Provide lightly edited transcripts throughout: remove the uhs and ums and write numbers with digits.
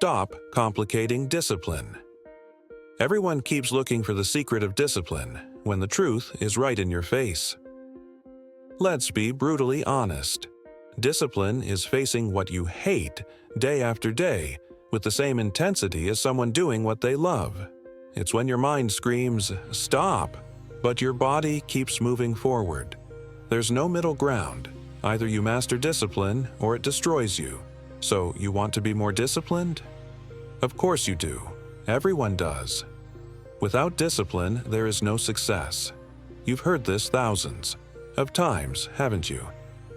stop complicating discipline. Everyone keeps looking for the secret of discipline when the truth is right in your face. Let's be brutally honest. Discipline is facing what you hate day after day with the same intensity as someone doing what they love. It's when your mind screams, "Stop!" but your body keeps moving forward. There's no middle ground. Either you master discipline or it destroys you. So you want to be more disciplined? Of course you do. Everyone does. Without discipline, there is no success. You've heard this thousands of times, haven't you?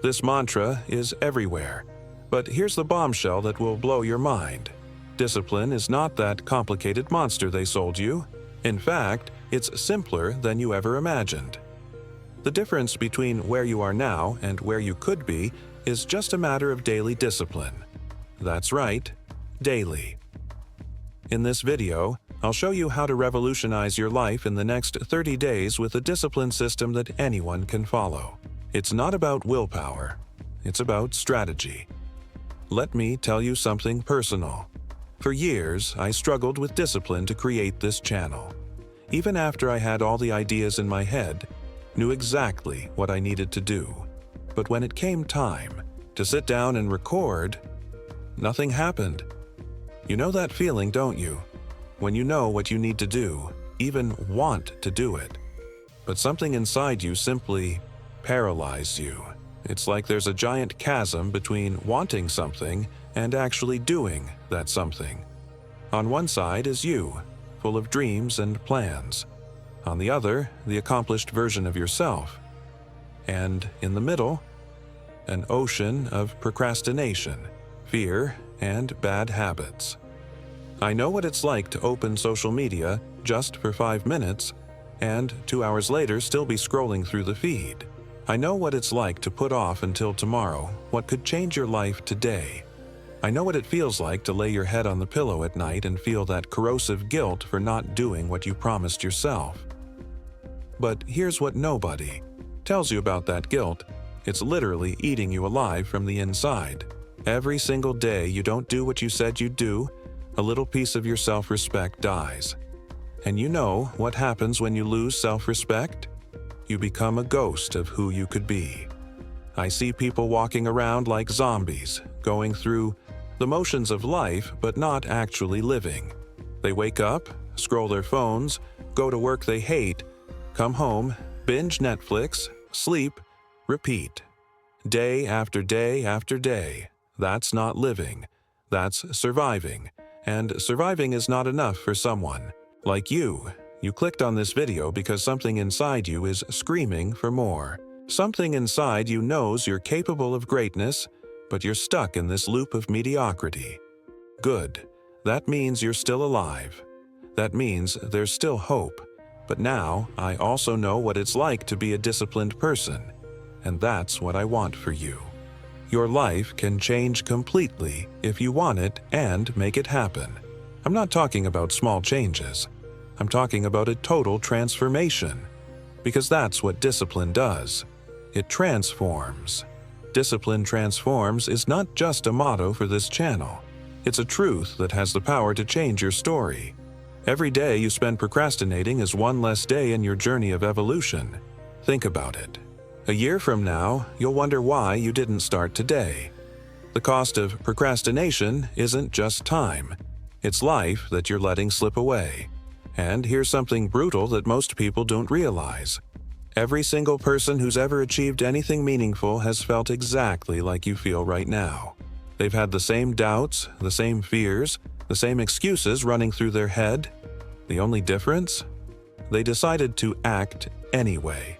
This mantra is everywhere. But here's the bombshell that will blow your mind. Discipline is not that complicated monster they sold you. In fact, it's simpler than you ever imagined. The difference between where you are now and where you could be is just a matter of daily discipline. That's right, daily. In this video, I'll show you how to revolutionize your life in the next 30 days with a discipline system that anyone can follow. It's not about willpower. It's about strategy. Let me tell you something personal. For years, I struggled with discipline to create this channel. Even after I had all the ideas in my head, knew exactly what I needed to do. But when it came time to sit down and record, nothing happened. You know that feeling, don't you? When you know what you need to do, even want to do it, but something inside you simply paralyzes you. It's like there's a giant chasm between wanting something and actually doing that something. On one side is you, full of dreams and plans. On the other, the accomplished version of yourself. And in the middle, an ocean of procrastination, fear, and bad habits. I know what it's like to open social media just for 5 minutes and 2 hours later still be scrolling through the feed. I know what it's like to put off until tomorrow what could change your life today. I know what it feels like to lay your head on the pillow at night and feel that corrosive guilt for not doing what you promised yourself. But here's what nobody tells you about that guilt. It's literally eating you alive from the inside. Every single day you don't do what you said you'd do, a little piece of your self-respect dies. And you know what happens when you lose self-respect? You become a ghost of who you could be. I see people walking around like zombies, going through the motions of life but not actually living. They wake up, scroll their phones, go to work they hate, come home, binge Netflix, sleep, repeat. Day after day after day. That's not living. That's surviving. And surviving is not enough for someone. Like you clicked on this video because something inside you is screaming for more. Something inside you knows you're capable of greatness, but you're stuck in this loop of mediocrity. Good. That means you're still alive. That means there's still hope. But now, I also know what it's like to be a disciplined person. And that's what I want for you. Your life can change completely if you want it and make it happen. I'm not talking about small changes. I'm talking about a total transformation. Because that's what discipline does. It transforms. Discipline transforms is not just a motto for this channel. It's a truth that has the power to change your story. Every day you spend procrastinating is one less day in your journey of evolution. Think about it. A year from now, you'll wonder why you didn't start today. The cost of procrastination isn't just time. It's life that you're letting slip away. And here's something brutal that most people don't realize. Every single person who's ever achieved anything meaningful has felt exactly like you feel right now. They've had the same doubts, the same fears, the same excuses running through their head. The only difference? They decided to act anyway.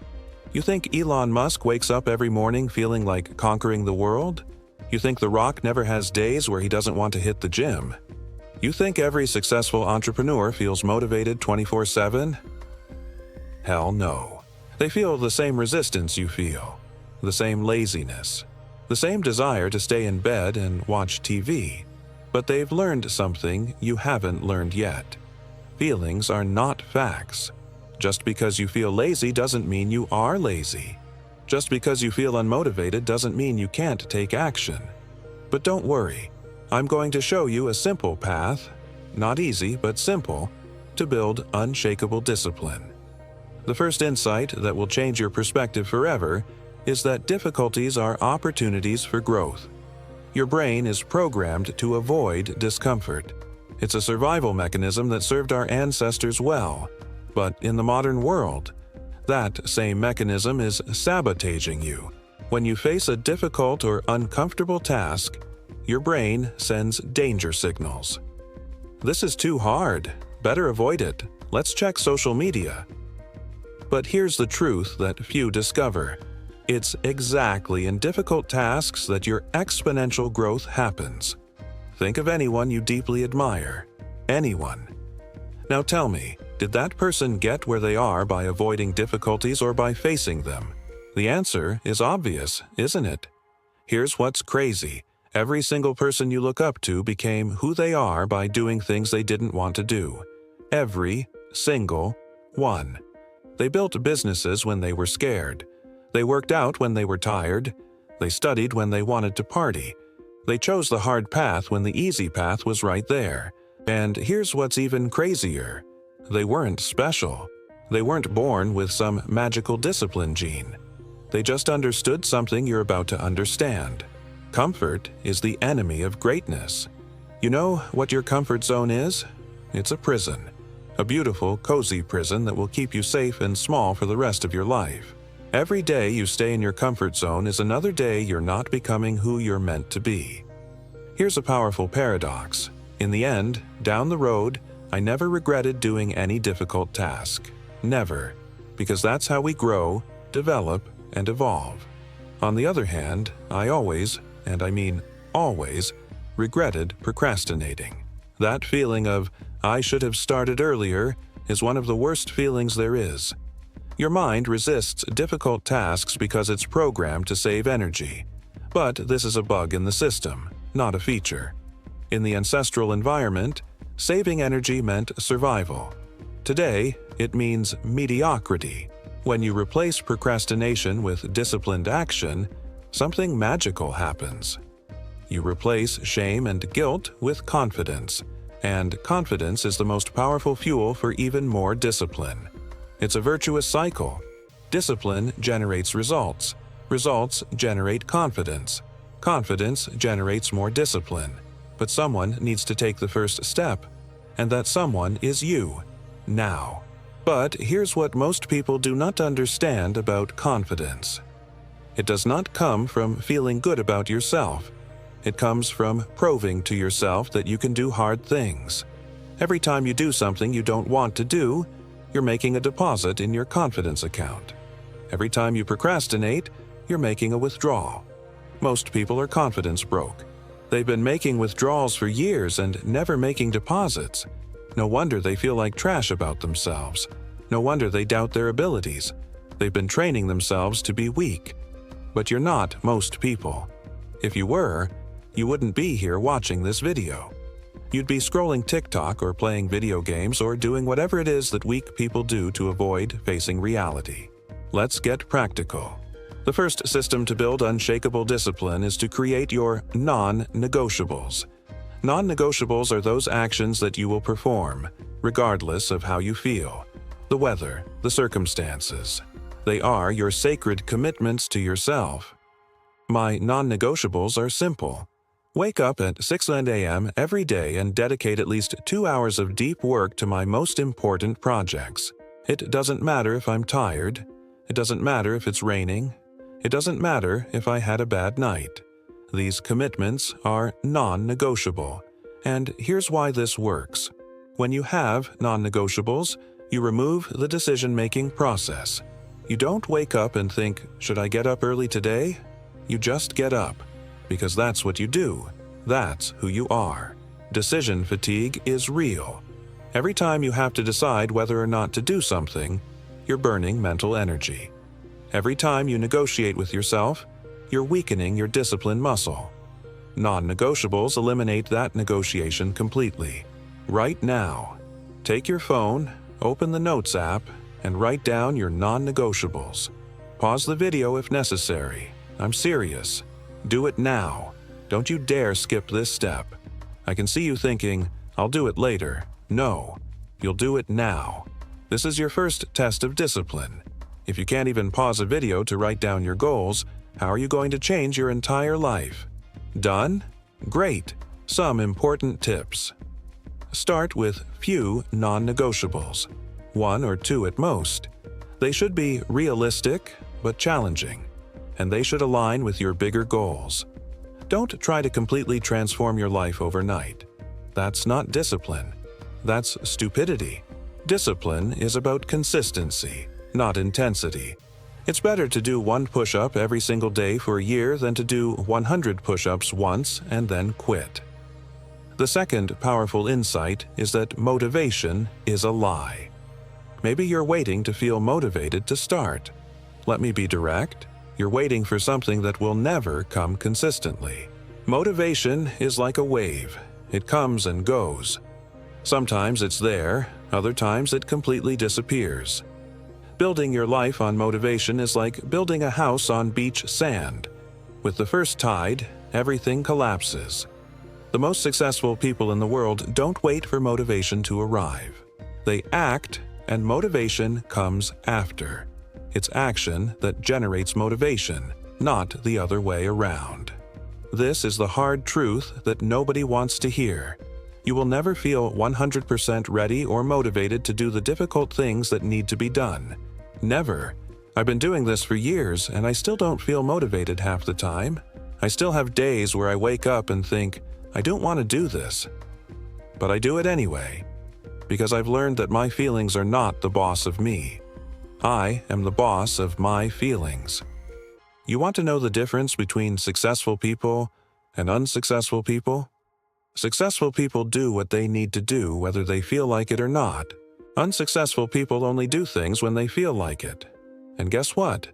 You think Elon Musk wakes up every morning feeling like conquering the world? You think The Rock never has days where he doesn't want to hit the gym? You think every successful entrepreneur feels motivated 24/7? Hell no. They feel the same resistance you feel, the same laziness, the same desire to stay in bed and watch TV. But they've learned something you haven't learned yet. Feelings are not facts. Just because you feel lazy doesn't mean you are lazy. Just because you feel unmotivated doesn't mean you can't take action. But don't worry. I'm going to show you a simple path, not easy but simple, to build unshakable discipline. The first insight that will change your perspective forever is that difficulties are opportunities for growth. Your brain is programmed to avoid discomfort. It's a survival mechanism that served our ancestors well, but in the modern world, that same mechanism is sabotaging you. When you face a difficult or uncomfortable task, your brain sends danger signals. This is too hard. Better avoid it. Let's check social media. But here's the truth that few discover. It's exactly in difficult tasks that your exponential growth happens. Think of anyone you deeply admire. Anyone. Now tell me, did that person get where they are by avoiding difficulties or by facing them? The answer is obvious, isn't it? Here's what's crazy. Every single person you look up to became who they are by doing things they didn't want to do. Every single one. They built businesses when they were scared. They worked out when they were tired. They studied when they wanted to party. They chose the hard path when the easy path was right there. And here's what's even crazier. They weren't special. They weren't born with some magical discipline gene. They just understood something you're about to understand. Comfort is the enemy of greatness. You know what your comfort zone is? It's a prison. A beautiful, cozy prison that will keep you safe and small for the rest of your life. Every day you stay in your comfort zone is another day you're not becoming who you're meant to be. Here's a powerful paradox. In the end, down the road, I never regretted doing any difficult task. Never. Because that's how we grow, develop, and evolve. On the other hand, I always, and I mean always, regretted procrastinating. That feeling of, I should have started earlier, is one of the worst feelings there is. Your mind resists difficult tasks because it's programmed to save energy. But this is a bug in the system, not a feature. In the ancestral environment, saving energy meant survival. Today, it means mediocrity. When you replace procrastination with disciplined action, something magical happens. You replace shame and guilt with confidence, and confidence is the most powerful fuel for even more discipline. It's a virtuous cycle. Discipline generates results. Results generate confidence. Confidence generates more discipline. But someone needs to take the first step, and that someone is you, now. But here's what most people do not understand about confidence. It does not come from feeling good about yourself. It comes from proving to yourself that you can do hard things. Every time you do something you don't want to do, you're making a deposit in your confidence account. Every time you procrastinate, you're making a withdrawal. Most people are confidence broke. They've been making withdrawals for years and never making deposits. No wonder they feel like trash about themselves. No wonder they doubt their abilities. They've been training themselves to be weak. But you're not most people. If you were, you wouldn't be here watching this video. You'd be scrolling TikTok or playing video games or doing whatever it is that weak people do to avoid facing reality. Let's get practical. The first system to build unshakable discipline is to create your non-negotiables. Non-negotiables are those actions that you will perform, regardless of how you feel. The weather, the circumstances. They are your sacred commitments to yourself. My non-negotiables are simple. Wake up at 6 a.m. every day and dedicate at least 2 hours of deep work to my most important projects. It doesn't matter if I'm tired. It doesn't matter if it's raining. It doesn't matter if I had a bad night. These commitments are non-negotiable. And here's why this works. When you have non-negotiables, you remove the decision-making process. You don't wake up and think, should I get up early today? You just get up. Because that's what you do. That's who you are. Decision fatigue is real. Every time you have to decide whether or not to do something, you're burning mental energy. Every time you negotiate with yourself, you're weakening your discipline muscle. Non-negotiables eliminate that negotiation completely. Right now, take your phone, open the Notes app, and write down your non-negotiables. Pause the video if necessary. I'm serious. Do it now. Don't you dare skip this step. I can see you thinking, "I'll do it later." No, you'll do it now. This is your first test of discipline. If you can't even pause a video to write down your goals, how are you going to change your entire life? Done? Great. Some important tips. Start with few non-negotiables, 1 or 2 at most. They should be realistic but challenging, and they should align with your bigger goals. Don't try to completely transform your life overnight. That's not discipline. That's stupidity. Discipline is about consistency, not intensity. It's better to do 1 push-up every single day for a year than to do 100 push-ups once and then quit. The second powerful insight is that motivation is a lie. Maybe you're waiting to feel motivated to start. Let me be direct. You're waiting for something that will never come consistently. Motivation is like a wave. It comes and goes. Sometimes it's there, other times it completely disappears. Building your life on motivation is like building a house on beach sand. With the first tide, everything collapses. The most successful people in the world don't wait for motivation to arrive. They act, and motivation comes after. It's action that generates motivation, not the other way around. This is the hard truth that nobody wants to hear. You will never feel 100% ready or motivated to do the difficult things that need to be done. Never. I've been doing this for years, and I still don't feel motivated half the time. I still have days where I wake up and think, I don't want to do this. But I do it anyway, because I've learned that my feelings are not the boss of me. I am the boss of my feelings. You want to know the difference between successful people and unsuccessful people? Successful people do what they need to do whether they feel like it or not. Unsuccessful people only do things when they feel like it. And guess what?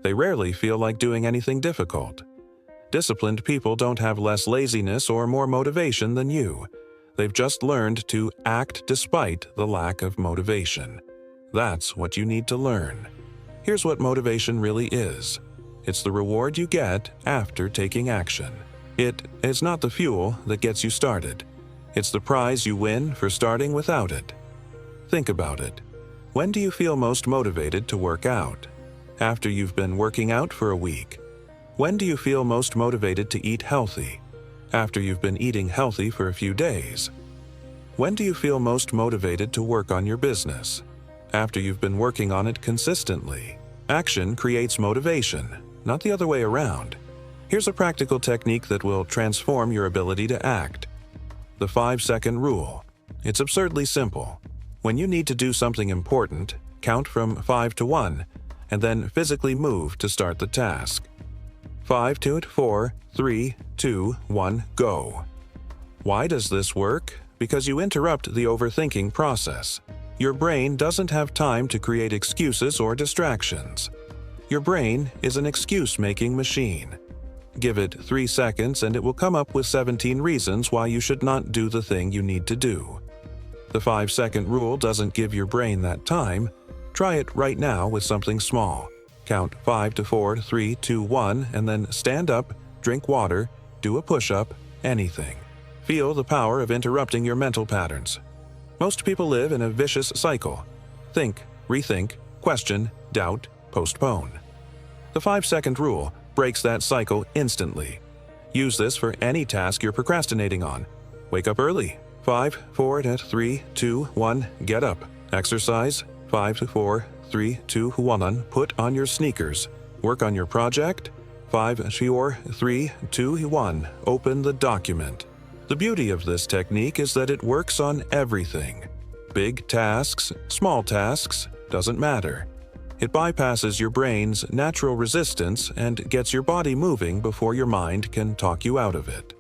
They rarely feel like doing anything difficult. Disciplined people don't have less laziness or more motivation than you. They've just learned to act despite the lack of motivation. That's what you need to learn. Here's what motivation really is. It's the reward you get after taking action. It is not the fuel that gets you started. It's the prize you win for starting without it. Think about it. When do you feel most motivated to work out? After you've been working out for a week. When do you feel most motivated to eat healthy? After you've been eating healthy for a few days. When do you feel most motivated to work on your business? After you've been working on it consistently. Action creates motivation, not the other way around. Here's a practical technique that will transform your ability to act. The 5-second rule. It's absurdly simple. When you need to do something important, count from 5 to 1, and then physically move to start the task. 5 to 4, 3, 2, 1, go. Why does this work? Because you interrupt the overthinking process. Your brain doesn't have time to create excuses or distractions. Your brain is an excuse-making machine. Give it 3 seconds and it will come up with 17 reasons why you should not do the thing you need to do. The 5-second rule doesn't give your brain that time. Try it right now with something small. Count 5 to 4, 3, 2, 1, and then stand up, drink water, do a push-up, anything. Feel the power of interrupting your mental patterns. Most people live in a vicious cycle. Think, rethink, question, doubt, postpone. The 5-second rule breaks that cycle instantly. Use this for any task you're procrastinating on. Wake up early. 5, 4, 3, 2, 1, get up. Exercise. 5 to 4, 3, 2, 1, put on your sneakers. Work on your project. 5, 4, 3, 2, 1, open the document. The beauty of this technique is that it works on everything. Big tasks, small tasks, doesn't matter. It bypasses your brain's natural resistance and gets your body moving before your mind can talk you out of it.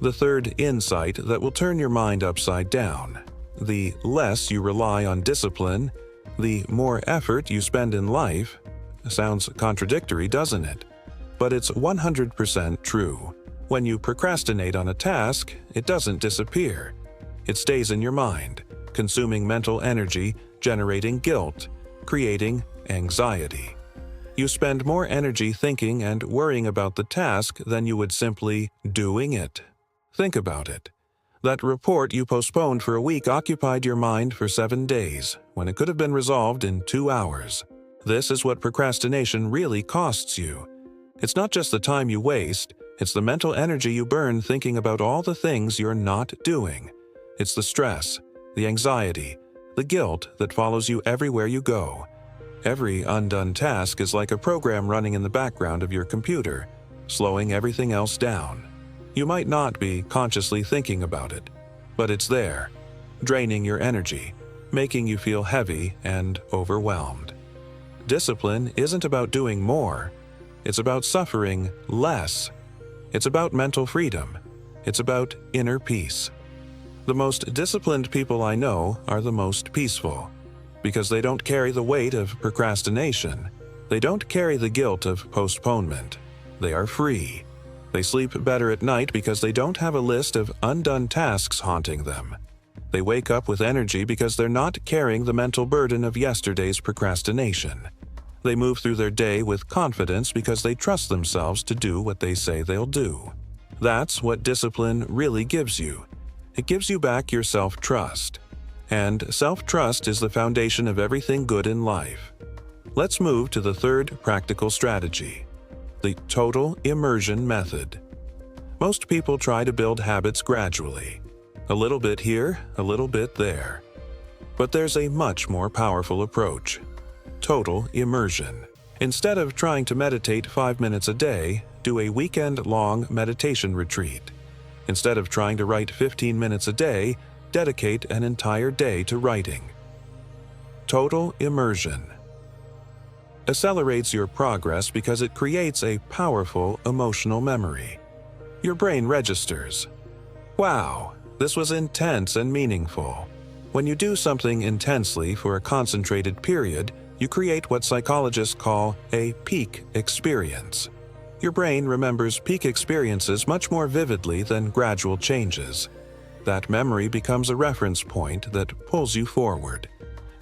The third insight that will turn your mind upside down. The less you rely on discipline, the more effort you spend in life. Sounds contradictory, doesn't it? But it's 100% true. When you procrastinate on a task, it doesn't disappear. It stays in your mind, consuming mental energy, generating guilt, creating anxiety. You spend more energy thinking and worrying about the task than you would simply doing it. Think about it. That report you postponed for a week occupied your mind for 7 days, when it could have been resolved in 2 hours. This is what procrastination really costs you. It's not just the time you waste, it's the mental energy you burn thinking about all the things you're not doing. It's the stress, the anxiety, the guilt that follows you everywhere you go. Every undone task is like a program running in the background of your computer, slowing everything else down. You might not be consciously thinking about it, but it's there, draining your energy, making you feel heavy and overwhelmed. Discipline isn't about doing more. It's about suffering less. It's about mental freedom. It's about inner peace. The most disciplined people I know are the most peaceful, because they don't carry the weight of procrastination. They don't carry the guilt of postponement. They are free. They sleep better at night because they don't have a list of undone tasks haunting them. They wake up with energy because they're not carrying the mental burden of yesterday's procrastination. They move through their day with confidence because they trust themselves to do what they say they'll do. That's what discipline really gives you. It gives you back your self-trust. And self-trust is the foundation of everything good in life. Let's move to the third practical strategy: the Total Immersion Method. Most people try to build habits gradually. A little bit here, a little bit there. But there's a much more powerful approach: total immersion. Instead of trying to meditate 5 minutes a day, do a weekend-long meditation retreat. Instead of trying to write 15 minutes a day, dedicate an entire day to writing. Total immersion accelerates your progress because it creates a powerful emotional memory. Your brain registers, "Wow, this was intense and meaningful." When you do something intensely for a concentrated period, you create what psychologists call a peak experience. Your brain remembers peak experiences much more vividly than gradual changes. That memory becomes a reference point that pulls you forward.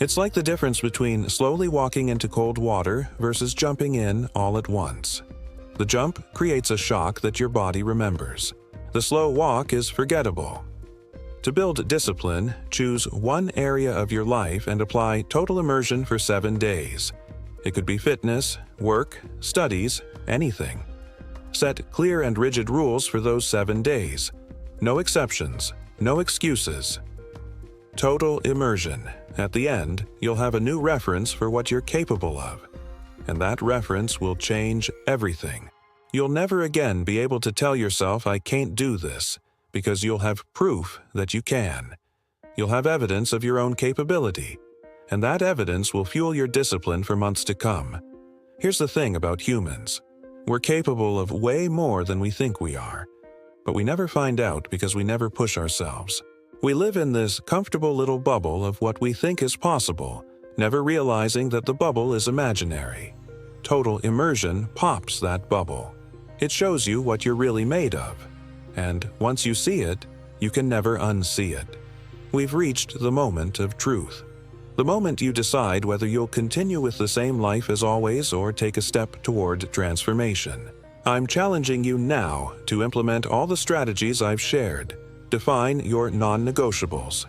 It's like the difference between slowly walking into cold water versus jumping in all at once. The jump creates a shock that your body remembers. The slow walk is forgettable. To build discipline, choose one area of your life and apply total immersion for 7 days. It could be fitness, work, studies, anything. Set clear and rigid rules for those 7 days. No exceptions, no excuses. Total immersion. At the end, you'll have a new reference for what you're capable of. And that reference will change everything. You'll never again be able to tell yourself, "I can't do this," because you'll have proof that you can. You'll have evidence of your own capability, and that evidence will fuel your discipline for months to come. Here's the thing about humans. We're capable of way more than we think we are, but we never find out because we never push ourselves. We live in this comfortable little bubble of what we think is possible, never realizing that the bubble is imaginary. Total immersion pops that bubble. It shows you what you're really made of, and once you see it, you can never unsee it. We've reached the moment of truth. The moment you decide whether you'll continue with the same life as always or take a step toward transformation. I'm challenging you now to implement all the strategies I've shared. Define your non-negotiables.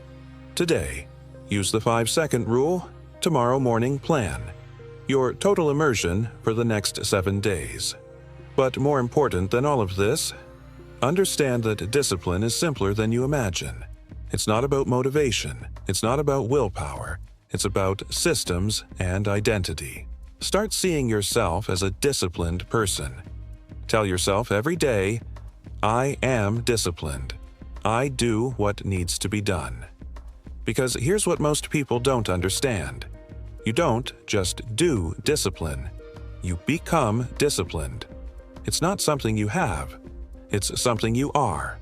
Today, use the 5-second rule. Tomorrow morning, plan your total immersion for the next 7 days. But more important than all of this, understand that discipline is simpler than you imagine. It's not about motivation. It's not about willpower. It's about systems and identity. Start seeing yourself as a disciplined person. Tell yourself every day, "I am disciplined. I do what needs to be done." Because here's what most people don't understand. You don't just do discipline. You become disciplined. It's not something you have. It's something you are.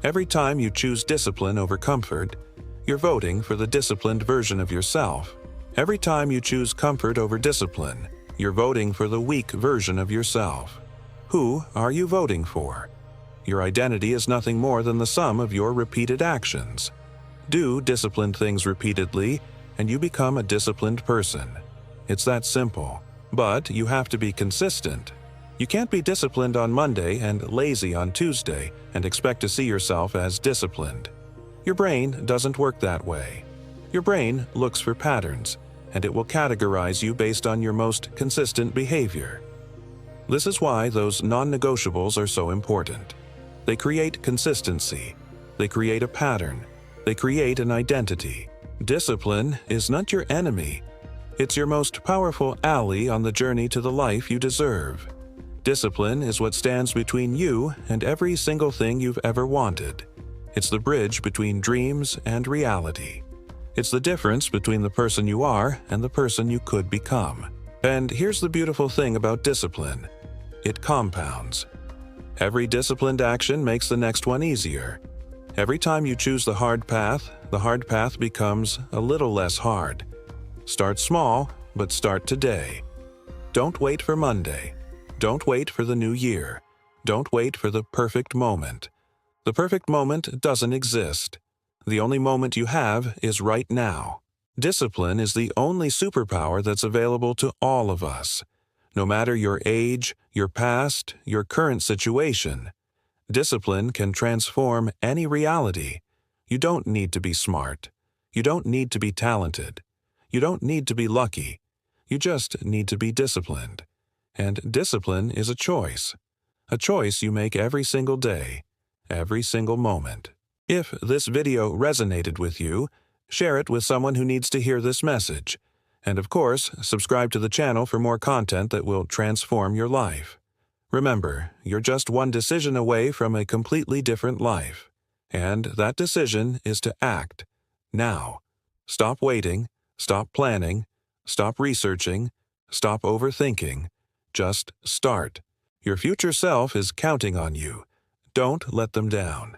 Every time you choose discipline over comfort, you're voting for the disciplined version of yourself. Every time you choose comfort over discipline, you're voting for the weak version of yourself. Who are you voting for? Your identity is nothing more than the sum of your repeated actions. Do disciplined things repeatedly, and you become a disciplined person. It's that simple. But you have to be consistent. You can't be disciplined on Monday and lazy on Tuesday and expect to see yourself as disciplined. Your brain doesn't work that way. Your brain looks for patterns, and it will categorize you based on your most consistent behavior. This is why those non-negotiables are so important. They create consistency. They create a pattern. They create an identity. Discipline is not your enemy. It's your most powerful ally on the journey to the life you deserve. Discipline is what stands between you and every single thing you've ever wanted. It's the bridge between dreams and reality. It's the difference between the person you are and the person you could become. And here's the beautiful thing about discipline. It compounds. Every disciplined action makes the next one easier. Every time you choose the hard path becomes a little less hard. Start small, but start today. Don't wait for Monday. Don't wait for the new year. Don't wait for the perfect moment. The perfect moment doesn't exist. The only moment you have is right now. Discipline is the only superpower that's available to all of us. No matter your age, your past, your current situation, discipline can transform any reality. You don't need to be smart. You don't need to be talented. You don't need to be lucky. You just need to be disciplined. And discipline is a choice you make every single day, every single moment. If this video resonated with you, share it with someone who needs to hear this message. And of course, subscribe to the channel for more content that will transform your life. Remember, you're just one decision away from a completely different life. And that decision is to act now. Stop waiting, stop planning, stop researching, stop overthinking. Just start. Your future self is counting on you. Don't let them down.